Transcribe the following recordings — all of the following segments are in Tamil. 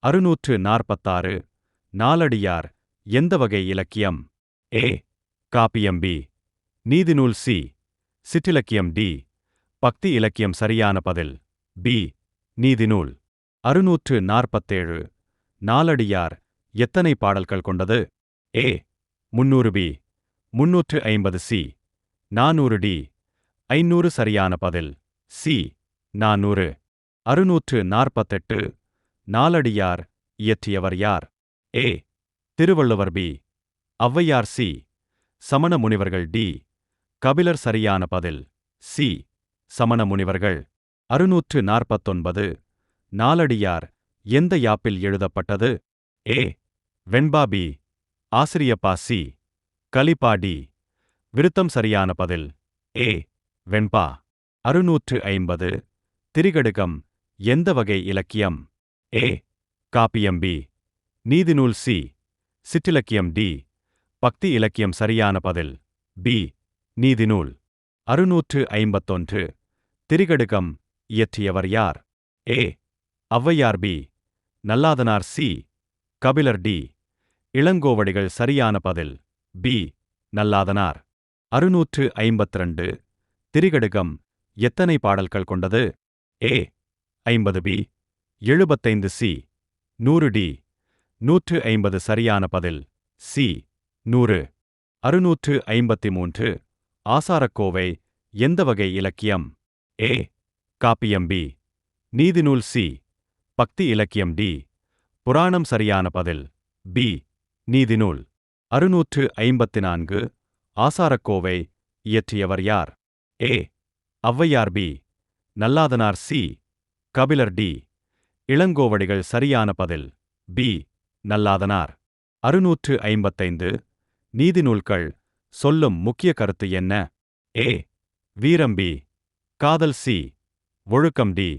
646 நாலடியார் எந்த வகை இலக்கியம்? ஏ. காப்பியம். பி. நீதிநூல். சி. சிற்றிலக்கியம். டி. பக்தி இலக்கியம். சரியான பதில் பி. நீதிநூல். 647 நாலடியார் எத்தனை பாடல்கள் கொண்டது? ஏ. 300. பி. 350. சி. 400. டி. 500. சரியான பதில் சி. 400. 648 நாலடியார் இயற்றியவர் யார்? ஏ. திருவள்ளுவர். பி. ஔவையார். சி. சமண முனிவர்கள். டி. கபிலர். சரியான பதில் சி. சமண முனிவர்கள். 649 நாலடியார் எந்த யாப்பில் எழுதப்பட்டது? ஏ. வெண்பா. பி. ஆசிரியப்பா. சி. கலிப்பா. டி. விருத்தம். சரியான பதில் ஏ. வெண்பா. 650 திரிகடுகம் எந்த வகை இலக்கியம்? ஏ. காப்பியம். பி. நீதிநூல். சி. சிற்றிலக்கியம். டி. பக்தி இலக்கியம். சரியான பதில் பி. நீதிநூல். 651 திரிகடுகம் இயற்றியவர் யார்? A. Avvaiyar. B. Nallathanar. C. Kapilar. D. Ilangovadigal. சரியான பதில் பி. நல்லாதனார். 652 திரிகடுகம் எத்தனை பாடல்கள் கொண்டது? ஏ. 50. பி. 75. சி. 100. டி. 150. சரியான பதில் சி. 100. 653 ஆசாரக்கோவை எந்த வகை இலக்கியம்? ஏ. காப்பியம். பி. நீதிநூல். சி. பக்தி இலக்கியம். டி. புராணம். சரியான பதில் பி. நீதிநூல். 654 ஆசாரக்கோவை இயற்றியவர் யார்? A. Avvaiyar. B. Nallathanar. C. Kapilar. D. Ilangovadigal. சரியான பதில் பி. நல்லாதனார். 655 நீதிநூல்கள் சொல்லும் முக்கிய கருத்து என்ன? ஏ. வீரம். பி. காதல். சி. ஒழுக்கம். டி.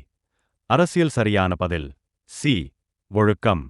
அரசியல். சரியான பதில் சி. ஒழுக்கம்.